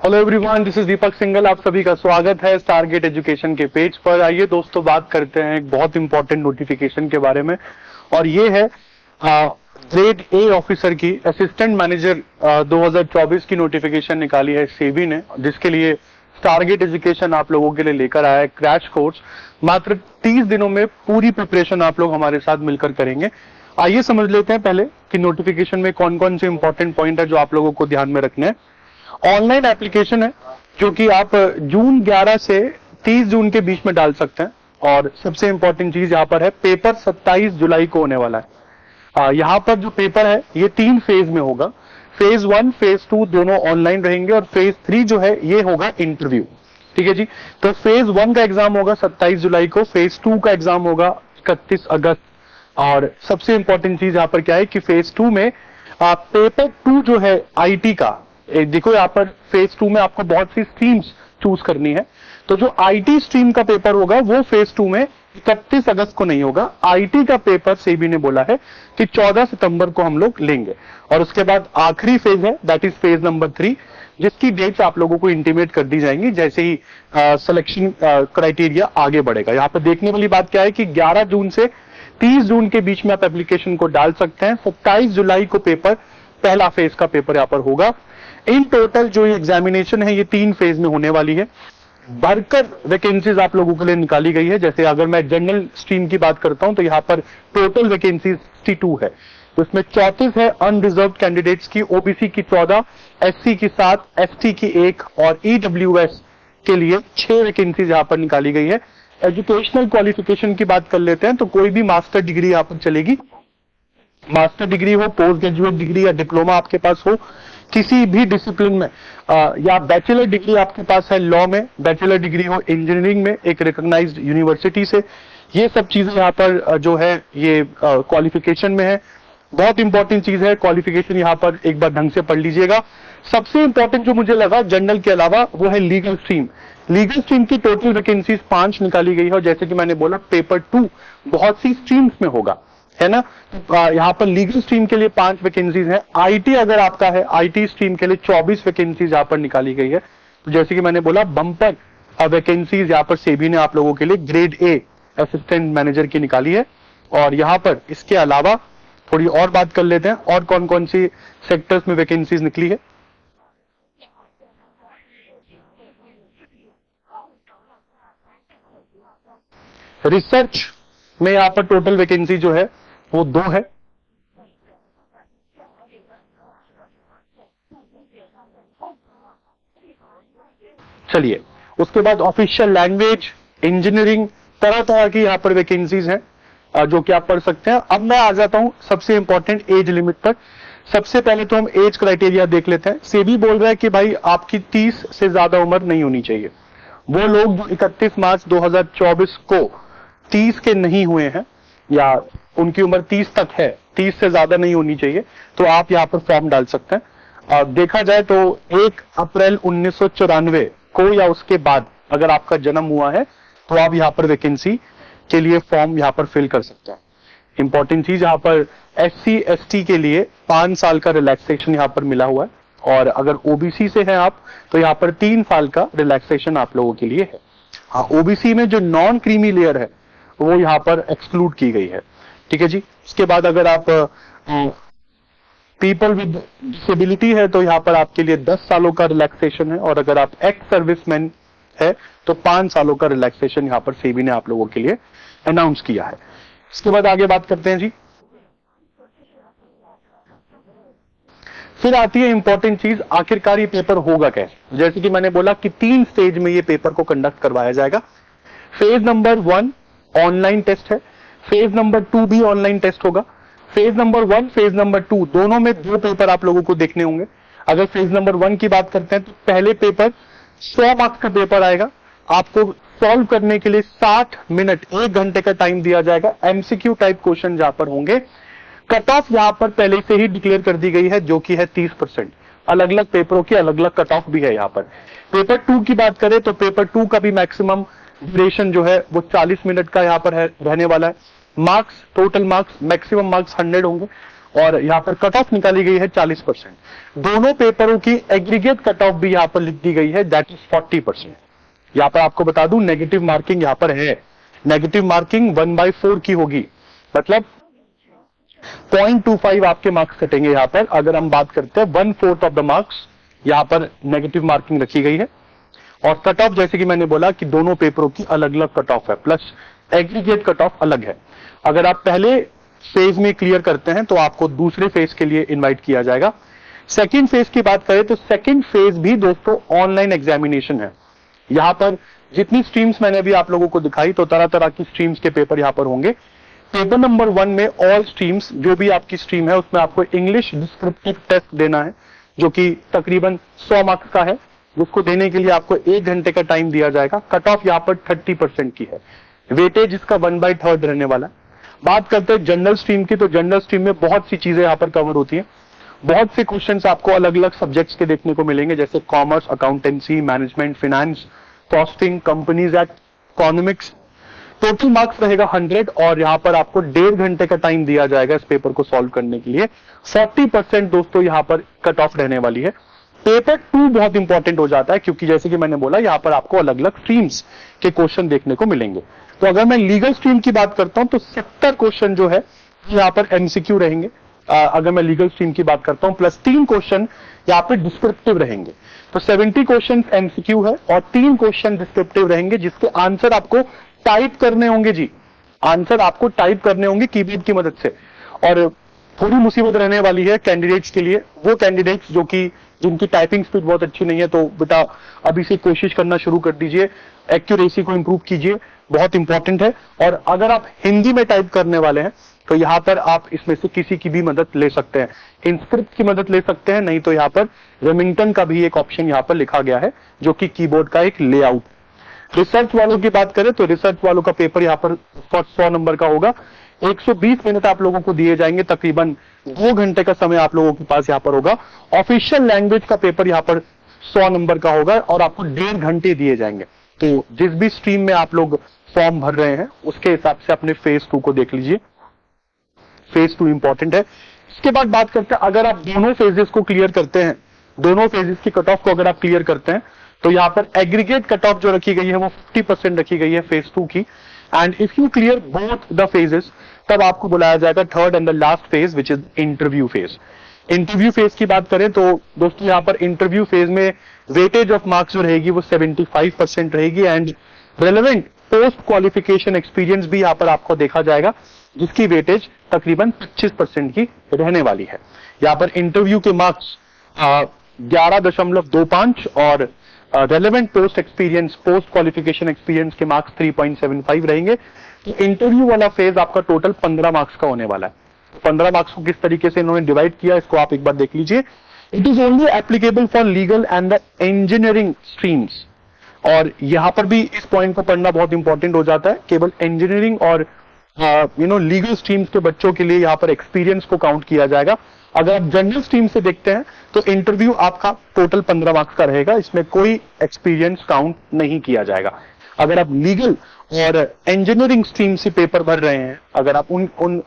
Hello everyone, this is दीपक सिंघल। आप सभी का स्वागत है टारगेट एजुकेशन के पेज पर। आइए दोस्तों, बात करते हैं एक बहुत इंपॉर्टेंट नोटिफिकेशन के बारे में, और ये है ग्रेड ए ऑफिसर की असिस्टेंट मैनेजर 2024 की नोटिफिकेशन निकाली है सेबी ने, जिसके लिए टारगेट एजुकेशन आप लोगों के लिए लेकर आया है क्रैश कोर्स। मात्र 30 दिनों में पूरी प्रिपरेशन आप लोग हमारे साथ मिलकर करेंगे। आइए समझ लेते हैं पहले कि नोटिफिकेशन में कौन कौन से इंपॉर्टेंट पॉइंट है जो आप लोगों को ध्यान में रखने हैं। ऑनलाइन एप्लीकेशन है जो कि आप जून 11 से 30 जून के बीच में डाल सकते हैं, और सबसे इंपॉर्टेंट चीज यहाँ पर है पेपर 27 जुलाई को होने वाला है। यहाँ पर जो पेपर है ये 3 फेज में होगा। फेज 1, फेज 2 दोनों ऑनलाइन रहेंगे, और फेज 3 जो है ये होगा इंटरव्यू। ठीक है जी। तो फेज 1 का एग्जाम होगा 27 जुलाई को, फेज 2 का एग्जाम होगा 31 अगस्त। और सबसे इंपॉर्टेंट चीज यहाँ पर क्या है कि फेज 2 में पेपर 2 जो है आईटी का, देखो यहाँ पर फेज 2 में आपको बहुत सी स्ट्रीम्स चूज करनी है। तो जो आईटी स्ट्रीम का पेपर होगा वो फेज 2 में 31 अगस्त को नहीं होगा। आईटी का पेपर सेबी ने बोला है कि 14 सितंबर को हम लोग लेंगे। और उसके बाद आखिरी फेज है, दैट इज फेज नंबर 3, जिसकी डेट्स आप लोगों को इंटीमेट कर दी जाएंगी जैसे ही सिलेक्शन क्राइटेरिया आगे बढ़ेगा। यहाँ पर देखने वाली बात क्या है कि 11 जून से 30 जून के बीच में आप एप्लीकेशन को डाल सकते हैं। 27 जुलाई को पेपर, पहला फेज का पेपर यहाँ पर होगा। इन टोटल जो ये एग्जामिनेशन है ये 3 फेज में होने वाली है। बढ़कर वैकेंसीज आप लोगों के लिए निकाली गई है। जैसे अगर मैं जनरल स्ट्रीम की बात करता हूं तो यहाँ पर टोटल वैकेंसीज 62 है। तो इसमें 34 है अनरिजर्व कैंडिडेट्स की, ओबीसी की 14, एससी की 7, एसटी की 1 और ईडब्ल्यूएस के लिए 6 वैकेंसीज यहाँ पर निकाली गई है। एजुकेशनल क्वालिफिकेशन की बात कर लेते हैं तो कोई भी मास्टर डिग्री यहाँ पर चलेगी। मास्टर डिग्री हो, पोस्ट ग्रेजुएट डिग्री या डिप्लोमा आपके पास हो किसी भी डिसिप्लिन में, या बैचलर डिग्री आपके पास है लॉ में, बैचलर डिग्री हो इंजीनियरिंग में एक रिकॉग्नाइज्ड यूनिवर्सिटी से, ये सब चीजें यहाँ पर जो है ये क्वालिफिकेशन में है। बहुत इंपॉर्टेंट चीज है क्वालिफिकेशन, यहाँ पर एक बार ढंग से पढ़ लीजिएगा। सबसे इंपॉर्टेंट जो मुझे लगा जनरल के अलावा वो है लीगल स्ट्रीम। लीगल स्ट्रीम की टोटल वैकेंसीज 5 निकाली गई है, और जैसे कि मैंने बोला पेपर 2 बहुत सी स्ट्रीम्स में होगा, है ना। यहाँ पर लीगल स्ट्रीम के लिए 5 वैकेंसीज है। आईटी अगर आपका है, आईटी स्ट्रीम के लिए 24 वैकेंसीज यहाँ पर निकाली गई है। तो जैसे कि मैंने बोला बम्पर वैकेंसीज यहाँ पर सेबी ने आप लोगों के लिए ग्रेड ए असिस्टेंट मैनेजर की निकाली है। और यहाँ पर इसके अलावा थोड़ी और बात कर लेते हैं और कौन कौन सी सेक्टर्स में वैकेंसीज निकली है। रिसर्च में यहाँ पर टोटल वैकेंसी जो है वो 2 है। चलिए, उसके बाद ऑफिशियल लैंग्वेज, इंजीनियरिंग, तरह तरह की यहाँ पर वैकेंसीज हैं जो कि आप पढ़ सकते हैं। अब मैं आ जाता हूं सबसे इंपॉर्टेंट एज लिमिट तक। सबसे पहले तो हम एज क्राइटेरिया देख लेते हैं। सेबी बोल रहा है कि भाई आपकी 30 से ज्यादा उम्र नहीं होनी चाहिए। वो लोग जो 31 मार्च 2024 को 30 के नहीं हुए हैं या उनकी उम्र 30 तक है, 30 से ज्यादा नहीं होनी चाहिए, तो आप यहाँ पर फॉर्म डाल सकते हैं। देखा जाए तो 1 अप्रैल 1994 को या उसके बाद अगर आपका जन्म हुआ है तो आप यहाँ पर वैकेंसी के लिए फॉर्म यहाँ पर फिल कर सकते हैं। इंपॉर्टेंट चीज यहाँ पर एससी एसटी के लिए 5 साल का रिलैक्सेशन यहाँ पर मिला हुआ है, और अगर ओबीसी से हैं आप तो यहाँ पर 3 साल का रिलैक्सेशन आप लोगों के लिए है। हाँ, ओबीसी में जो नॉन क्रीमी लेयर है वो यहाँ पर एक्सक्लूड की गई है। ठीक है जी। उसके बाद अगर आप पीपल विद डिसेबिलिटी है तो यहाँ पर आपके लिए 10 सालों का रिलैक्सेशन है, और अगर आप एक्स सर्विसमैन है तो 5 सालों का रिलैक्सेशन यहाँ पर सेबी ने आप लोगों के लिए अनाउंस किया है। इसके बाद आगे बात करते हैं जी। फिर आती है इंपॉर्टेंट चीज, आखिरकार ये पेपर होगा कैसे। जैसे कि मैंने बोला कि 3 स्टेज में ये पेपर को कंडक्ट करवाया जाएगा। फेज नंबर 1 ऑनलाइन टेस्ट है, फेज नंबर 2 भी ऑनलाइन टेस्ट होगा। फेज नंबर 1, फेज नंबर 2 दोनों में 2 पेपर आप लोगों को देखने होंगे। अगर फेज नंबर 1 की बात करते हैं तो पहले पेपर 100 मार्क्स का पेपर आएगा। आपको सॉल्व करने के लिए 60 मिनट, 1 घंटे का टाइम दिया जाएगा। एमसीक्यू टाइप क्वेश्चन जहां पर होंगे। कट ऑफ यहां पर पहले से ही डिक्लेयर कर दी गई है जो कि है 30%। अलग अलग पेपरों की अलग अलग कट ऑफ भी है यहाँ पर। पेपर 2 की बात करें तो पेपर 2 का भी मैक्सिमम ड्यूरेशन जो है वो 40 मिनट का यहाँ पर है रहने वाला है। Marks, total marks, maximum marks 100 होंगे, और यहाँ पर कट ऑफ निकाली गई है 40%। दोनों पेपरों की एग्रीगेट कट ऑफ भी यहाँ पर लिख दी गई है, दैट इज 40%। यहाँ पर आपको बता दूं नेगेटिव मार्किंग यहाँ पर है, नेगेटिव मार्किंग 1/4 की होगी, मतलब 0.25 आपके मार्क्स कटेंगे यहाँ पर। अगर हम बात करते हैं 1/4 ऑफ द मार्क्स यहाँ पर नेगेटिव मार्किंग रखी गई है। और कट ऑफ जैसे कि मैंने बोला कि दोनों पेपरों की अलग अलग कट ऑफ है, प्लस एग्रीगेट कट ऑफ अलग है। अगर आप पहले फेज में क्लियर करते हैं तो आपको दूसरे फेज के लिए इनवाइट किया जाएगा। सेकंड फेज की बात करें तो सेकंड फेज भी दोस्तों ऑनलाइन एग्जामिनेशन है। यहां पर जितनी स्ट्रीम्स मैंने अभी आप लोगों को दिखाई, तो तरह तरह की स्ट्रीम्स के पेपर यहां पर होंगे। पेपर नंबर 1 में ऑल स्ट्रीम्स, जो भी आपकी स्ट्रीम है उसमें आपको इंग्लिश डिस्क्रिप्टिव टेस्ट देना है, जो कि तकरीबन 100 मार्क्स का है, जिसको देने के लिए आपको 1 घंटे का टाइम दिया जाएगा। कट ऑफ यहाँ पर 30% की है, वेटेज इसका 1/3 रहने वाला है। बात करते हैं जनरल स्ट्रीम की, तो जनरल स्ट्रीम में बहुत सी चीजें यहाँ पर कवर होती हैं। बहुत से क्वेश्चंस आपको अलग अलग सब्जेक्ट्स के देखने को मिलेंगे, जैसे commerce, accountancy, management, finance, costing, companies act, economics. Total marks रहेगा 100 और यहाँ पर आपको 1.5 घंटे का टाइम दिया जाएगा इस पेपर को सॉल्व करने के लिए। 40% दोस्तों यहाँ पर कट ऑफ रहने वाली है। पेपर 2 बहुत इंपॉर्टेंट हो जाता है, क्योंकि जैसे कि मैंने बोला यहाँ पर आपको अलग अलग स्ट्रीम्स के क्वेश्चन देखने को मिलेंगे। तो अगर मैं लीगल स्ट्रीम की बात करता हूं तो 70 क्वेश्चन जो है यहाँ पर एमसीक्यू रहेंगे। अगर मैं लीगल स्ट्रीम की बात करता हूं, प्लस 3 क्वेश्चन यहाँ पे डिस्क्रिप्टिव रहेंगे। तो 70 क्वेश्चन एमसीक्यू है और 3 क्वेश्चन डिस्क्रिप्टिव रहेंगे, जिसके आंसर आपको टाइप करने होंगे जी। आंसर आपको टाइप करने होंगे कीबोर्ड की मदद से। और थोड़ी मुसीबत रहने वाली है कैंडिडेट्स के लिए, वो कैंडिडेट्स जो कि जिनकी टाइपिंग स्पीड बहुत अच्छी नहीं है, तो बेटा अभी से कोशिश करना शुरू कर दीजिए, एक्यूरेसी को इंप्रूव कीजिए, बहुत इंपॉर्टेंट है। और अगर आप हिंदी में टाइप करने वाले हैं तो यहां पर आप इसमें से किसी की भी मदद ले सकते हैं, इंस्क्रिप्ट की मदद ले सकते हैं, नहीं तो यहाँ पर रेमिंगटन का भी एक ऑप्शन यहाँ पर लिखा गया है, जो कि कीबोर्ड का एक लेआउट। रिसर्च वालों की बात करें तो रिसर्च वालों का पेपर यहाँ पर 100 नंबर का होगा। 120 मिनट आप लोगों को दिए जाएंगे, तकरीबन 2 घंटे का समय आप लोगों के पास यहाँ पर होगा। ऑफिशियल लैंग्वेज का पेपर यहाँ पर 100 नंबर का होगा और आपको 1.5 घंटे दिए जाएंगे। तो जिस भी स्ट्रीम में आप लोग फॉर्म भर रहे हैं उसके हिसाब से अपने फेज 2 को देख लीजिए। फेज 2 इंपॉर्टेंट है। इसके बाद बात करते हैं, अगर आप दोनों फेजेस को क्लियर करते हैं, दोनों फेजेस की कट ऑफ को अगर आप क्लियर करते हैं, तो यहाँ पर एग्रीगेट कट ऑफ जो रखी गई है वो 50% रखी गई है फेज 2 की। And if you clear both the phases, तब आपको बुलाया जाएगा third and the last phase, which is interview phase. Interview phase की बात करें तो दोस्तों यहाँ पर इंटरव्यू फेज में वेटेज ऑफ मार्क्स जो रहेगी वो 75% रहेगी। And relevant post qualification experience भी यहाँ पर आपको देखा जाएगा, जिसकी वेटेज तकरीबन 25% की रहने वाली है। यहाँ पर इंटरव्यू के मार्क्स 11.25 और relevant post experience, post qualification experience के मार्क्स 3.75 रहेंगे। तो इंटरव्यू वाला फेज आपका टोटल 15 मार्क्स का होने वाला है। 15 मार्क्स को किस तरीके से इन्होंने डिवाइड किया, इसको आप एक बार देख लीजिए। It is only applicable for legal and the engineering streams. और यहां पर भी इस पॉइंट को पढ़ना बहुत इंपॉर्टेंट हो जाता है। केवल इंजीनियरिंग और लीगल स्ट्रीम्स के बच्चों के लिए यहाँ पर एक्सपीरियंस को काउंट किया जाएगा। अगर आप जनरल स्ट्रीम से देखते हैं तो इंटरव्यू आपका टोटल 15 मार्क्स का रहेगा, इसमें कोई एक्सपीरियंस काउंट नहीं किया जाएगा। अगर आप लीगल और इंजीनियरिंग स्ट्रीम से पेपर भर रहे हैं, अगर आप उन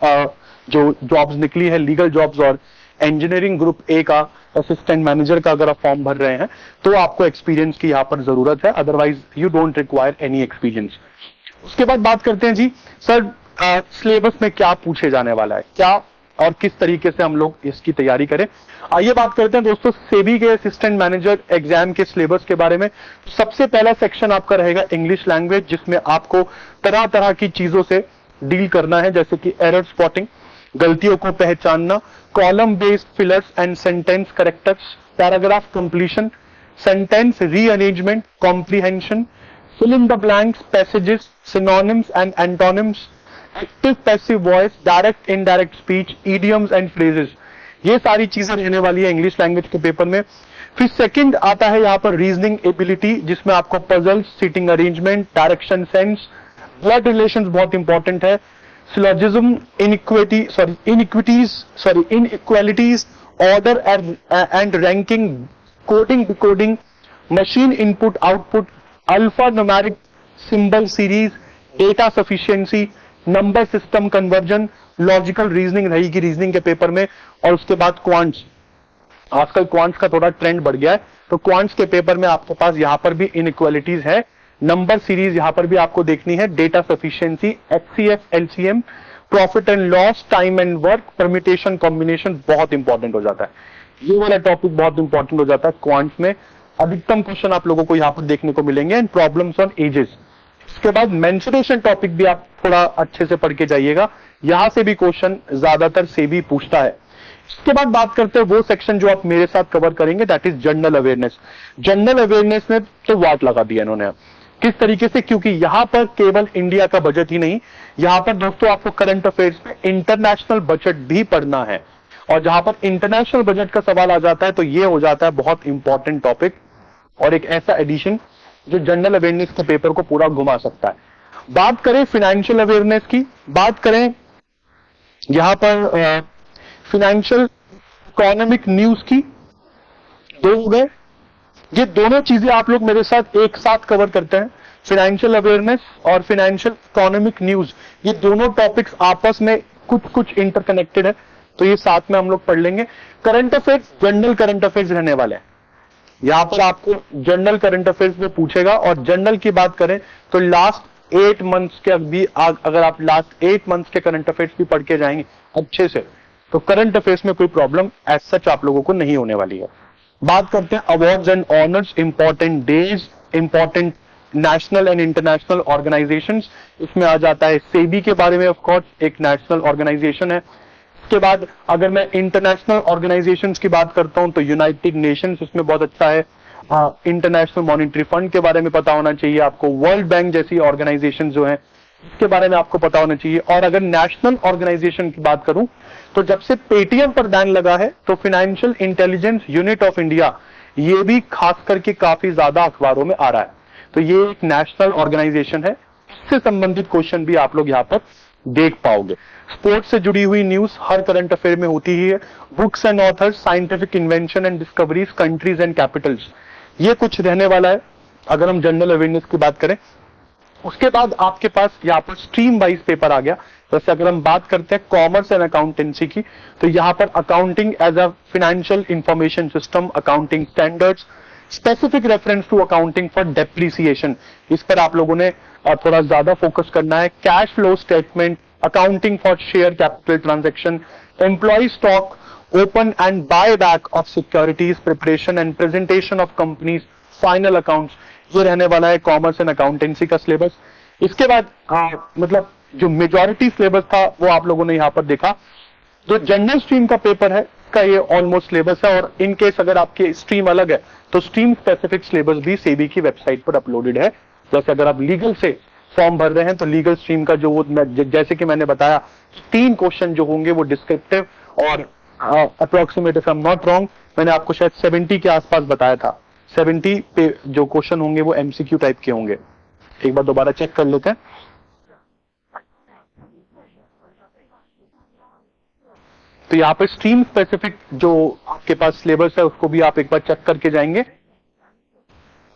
जो जॉब्स निकली है लीगल जॉब्स और इंजीनियरिंग ग्रुप ए का असिस्टेंट मैनेजर का अगर आप फॉर्म भर रहे हैं, तो आपको एक्सपीरियंस की यहाँ पर जरूरत है, otherwise you don't require any experience. उसके बाद बात करते हैं जी सर सिलेबस में क्या पूछे जाने वाला है, क्या और किस तरीके से हम लोग इसकी तैयारी करें। आइए बात करते हैं दोस्तों सेबी के असिस्टेंट मैनेजर एग्जाम के सिलेबस के बारे में। सबसे पहला सेक्शन आपका रहेगा इंग्लिश लैंग्वेज, जिसमें आपको तरह तरह की चीजों से डील करना है, जैसे कि एरर स्पॉटिंग, गलतियों को पहचानना, column based fillers and sentence characters, paragraph completion, sentence rearrangement, comprehension, fill in the blanks, passages, synonyms and antonyms, active passive voice, direct indirect speech, idioms and phrases। ये सारी चीजें रहने वाली है इंग्लिश लैंग्वेज के पेपर में। फिर second आता है यहाँ पर रीजनिंग एबिलिटी, जिसमें आपको puzzles, seating arrangement, direction sense, blood relations बहुत इंपॉर्टेंट है, syllogism, inequalities, order and ranking, coding decoding, machine input output, alpha numeric symbol series, data sufficiency, number system conversion, logical reasoning रहेगी reasoning के paper में, और उसके बाद quants, आजकल quants का थोड़ा ट्रेंड बढ़ गया है, तो क्वांट्स के पेपर में आपके पास यहां पर भी इनइक्वालिटीज है, नंबर सीरीज यहां पर भी आपको देखनी है, data sufficiency, HCF, LCM, profit and loss, time and work, permutation, combination बहुत इंपॉर्टेंट हो जाता है। ये वाला टॉपिक बहुत इंपॉर्टेंट हो जाता है क्वांट्स में, अधिकतम क्वेश्चन आप लोगों को यहां पर देखने को मिलेंगे, एंड प्रॉब्लम्स ऑन एजेस। इसके बाद मेंसुरेशन टॉपिक भी आप थोड़ा अच्छे से पढ़ के जाइएगा, यहां से भी क्वेश्चन ज्यादातर से भी पूछता है। इसके बाद बात करते हैं वो सेक्शन जो आप मेरे साथ कवर करेंगे, that is general awareness. General awareness में तो वाट लगा दिया इन्होंने, किस तरीके से, क्योंकि यहां पर केवल इंडिया का बजट ही नहीं, यहां पर दोस्तों आपको करंट अफेयर्स में इंटरनेशनल बजट भी पढ़ना है, और जहां पर इंटरनेशनल बजट का सवाल आ जाता है तो ये हो जाता है बहुत इंपॉर्टेंट टॉपिक, और एक ऐसा एडिशन जो जनरल अवेयरनेस के पेपर को पूरा घुमा सकता है। बात करें फाइनेंशियल अवेयरनेस की, बात करें यहां पर फाइनेंशियल इकोनॉमिक न्यूज की, दो हो गए, ये दोनों चीजें आप लोग मेरे साथ एक साथ कवर करते हैं, फाइनेंशियल अवेयरनेस और फाइनेंशियल इकोनॉमिक न्यूज, ये दोनों टॉपिक्स आपस में कुछ कुछ इंटरकनेक्टेड है, तो ये साथ में हम लोग पढ़ लेंगे। Current affairs, general current affairs रहने वाले हैं, यहां पर आपको जनरल करंट अफेयर्स में पूछेगा, और जनरल की बात करें तो लास्ट 8 मंथ्स के अभी, अगर आप लास्ट 8 मंथ्स के करंट अफेयर्स भी पढ़ के जाएंगे अच्छे से, तो करंट अफेयर्स में कोई प्रॉब्लम एज सच आप लोगों को नहीं होने वाली है। बात करते हैं awards and honours, important days, important national and international organisations, इसमें आ जाता है सेबी के बारे में, ऑफ कोर्स एक नेशनल ऑर्गेनाइजेशन है। इसके बाद अगर मैं इंटरनेशनल ऑर्गेनाइजेशंस की बात करता हूं तो यूनाइटेड नेशंस इसमें बहुत अच्छा है, इंटरनेशनल मॉनिटरी फंड के बारे में पता होना चाहिए आपको, वर्ल्ड बैंक जैसी ऑर्गेनाइजेशन जो है इसके बारे में आपको पता होना चाहिए। और अगर नेशनल ऑर्गेनाइजेशन की बात करूं तो जब से पेटीएम पर बैन लगा है तो financial intelligence unit of India, ये भी खास करके काफी ज्यादा अखबारों में आ रहा है, तो ये एक नेशनल ऑर्गेनाइजेशन है, इससे संबंधित क्वेश्चन भी आप लोग यहां पर देख पाओगे। स्पोर्ट्स से जुड़ी हुई न्यूज हर करंट अफेयर में होती ही है, books and authors, scientific invention and discoveries, countries and Capitals, ये कुछ रहने वाला है अगर हम जनरल अवेयरनेस की बात करें। उसके बाद आपके पास यहाँ पर स्ट्रीम वाइज पेपर आ गया, जैसे अगर हम बात करते हैं कॉमर्स एंड अकाउंटेंसी की, तो यहाँ पर accounting as a financial information system, accounting standards, specific reference to accounting for depreciation, इस पर आप लोगों ने थोड़ा ज्यादा फोकस करना है। Cash flow statement, accounting for share capital transaction, employ stock, open and buy back of securities, preparation and presentation of companies final accounts, ये रहने वाला है कॉमर्स एंड अकाउंटेंसी का सिलेबस। इसके बाद मतलब जो मेजॉरिटी सिलेबस था वो आप लोगों ने यहां पर देखा। जो जनरल स्ट्रीम का पेपर है का ये ऑलमोस्ट सिलेबस है, और इन केस अगर आपकी स्ट्रीम अलग है तो स्ट्रीम स्पेसिफिक सिलेबस भी सेबी की वेबसाइट पर अपलोडेड है। जैसे अगर आप लीगल से फॉर्म भर रहे हैं तो लीगल स्ट्रीम का जो वो जैसे कि मैंने बताया 3 क्वेश्चन जो होंगे वो डिस्क्रिप्टिव और approximate, if I am not wrong मैंने आपको शायद 70 के आसपास बताया था, 70 पे जो क्वेश्चन होंगे वो एमसीक्यू टाइप के होंगे। एक बार दोबारा चेक कर लेते हैं। तो यहाँ पर स्ट्रीम स्पेसिफिक जो आपके पास सिलेबस है उसको भी आप एक बार चेक करके जाएंगे।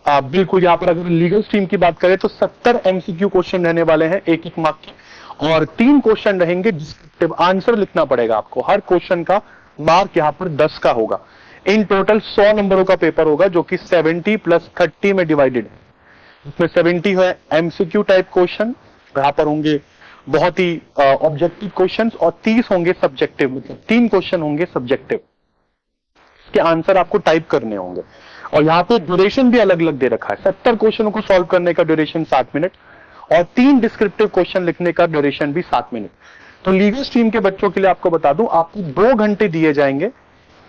बिल्कुल, यहाँ पर अगर लीगल स्ट्रीम की बात करें तो 70 एमसीक्यू क्वेश्चन रहने वाले हैं, एक एक मार्क के, और 3 क्वेश्चन रहेंगे डिस्क्रिप्टिव, आंसर लिखना पड़ेगा आपको। हर क्वेश्चन का मार्क यहाँ पर 10 का होगा। इन टोटल 100 नंबरों का पेपर होगा जो कि 70 + 30 में डिवाइडेड है। इसमें 70 है एमसीक्यू टाइप क्वेश्चन, यहाँ पर होंगे बहुत ही ऑब्जेक्टिव क्वेश्चंस, और 30 होंगे सब्जेक्टिव, मतलब 3 क्वेश्चन होंगे सब्जेक्टिव, इसके आंसर आपको टाइप करने होंगे। और यहाँ पे ड्यूरेशन भी अलग अलग दे रखा है, 70 क्वेश्चनों को सॉल्व करने का ड्यूरेशन 7 मिनट, और 3 डिस्क्रिप्टिव क्वेश्चन लिखने का ड्यूरेशन भी 7 मिनट। तो लीगल स्ट्रीम के बच्चों के लिए आपको बता दूं, आपको 2 घंटे दिए जाएंगे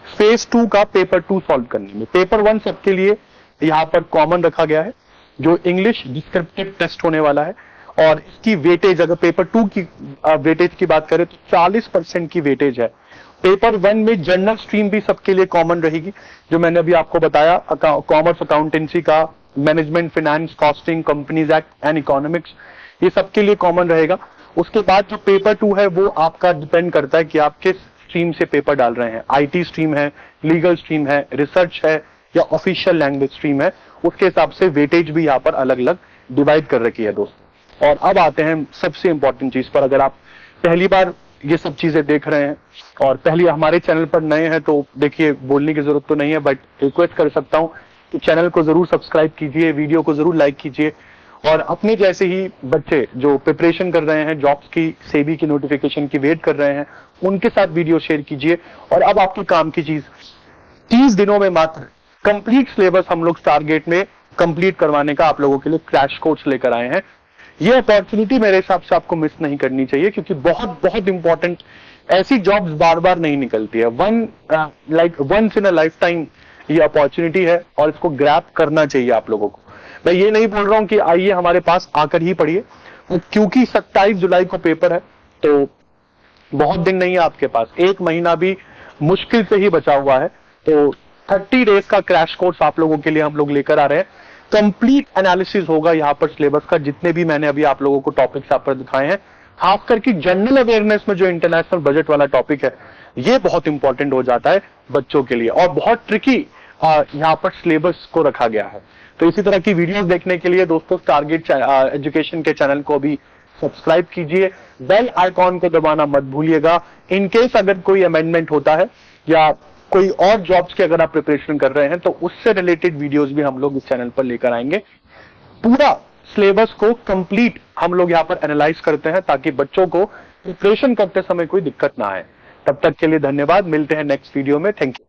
फेज 2 का पेपर 2 सॉल्व करने में। पेपर 1 सबके लिए यहाँ पर कॉमन रखा गया है, जो इंग्लिश डिस्क्रिप्टिव टेस्ट होने वाला है, और इसकी वेटेज अगर पेपर 2 की वेटेज की बात करें तो 40% की वेटेज है। पेपर 1 में जनरल स्ट्रीम भी सबके लिए कॉमन रहेगी, जो मैंने अभी आपको बताया, कॉमर्स अकाउंटेंसी का, management finance, costing, companies act and economics, ये सबके लिए कॉमन रहेगा। उसके बाद जो पेपर 2 है वो आपका डिपेंड करता है कि आप किस स्ट्रीम से पेपर डाल रहे हैं, आईटी स्ट्रीम है, लीगल स्ट्रीम है, रिसर्च है, या ऑफिशियल लैंग्वेज स्ट्रीम है, उसके हिसाब से वेटेज भी यहाँ पर अलग अलग डिवाइड कर रखी है दोस्तों। और अब आते हैं सबसे इंपॉर्टेंट चीज पर। अगर आप पहली बार ये सब चीजें देख रहे हैं और पहले हमारे चैनल पर नए हैं तो देखिए बोलने की जरूरत तो नहीं है, बट रिक्वेस्ट कर सकता हूं कि चैनल को जरूर सब्सक्राइब कीजिए, वीडियो को जरूर लाइक कीजिए और अपने जैसे ही बच्चे जो प्रिपरेशन कर रहे हैं जॉब्स की, सेबी की नोटिफिकेशन की वेट कर रहे हैं, उनके साथ वीडियो शेयर कीजिए। और अब आपकी काम की चीज, 30 दिनों में मात्र कंप्लीट सिलेबस हम लोग टारगेट में कंप्लीट करवाने का आप लोगों के लिए क्रैश कोर्स लेकर आए हैं। ये अपॉर्चुनिटी मेरे हिसाब से आपको मिस नहीं करनी चाहिए, क्योंकि बहुत बहुत इंपॉर्टेंट, ऐसी जॉब्स बार बार नहीं निकलती है। Once in a lifetime ये अपॉर्चुनिटी है और इसको ग्रैब करना चाहिए आप लोगों को। मैं ये नहीं बोल रहा हूं कि आइए हमारे पास आकर ही पढ़िए, क्योंकि 27 जुलाई को पेपर है तो बहुत दिन नहीं है आपके पास, 1 महीना भी मुश्किल से ही बचा हुआ है। तो 30 डेज का क्रैश कोर्स आप लोगों के लिए हम लोग लेकर आ रहे हैं। कंप्लीट एनालिसिस होगा यहाँ पर सिलेबस का, जितने भी मैंने अभी आप लोगों को टॉपिक्स यहाँ पर दिखाए हैं, खास करके जनरल अवेयरनेस में जो इंटरनेशनल बजट वाला टॉपिक है ये बहुत इंपॉर्टेंट हो जाता है बच्चों के लिए और बहुत ट्रिकी यहाँ पर सिलेबस को रखा गया है। तो इसी तरह की वीडियोस देखने के लिए दोस्तों टारगेट एजुकेशन के चैनल को भी सब्सक्राइब कीजिए, बेल आइकॉन को दबाना मत भूलिएगा। इन केस अगर कोई अमेंडमेंट होता है या कोई और जॉब्स की अगर आप प्रिपरेशन कर रहे हैं तो उससे रिलेटेड वीडियोस भी हम लोग इस चैनल पर लेकर आएंगे। पूरा सिलेबस को कंप्लीट हम लोग यहाँ पर एनालाइज करते हैं ताकि बच्चों को प्रिपरेशन करते समय कोई दिक्कत ना आए। तब तक के लिए धन्यवाद, मिलते हैं नेक्स्ट वीडियो में। Thank you.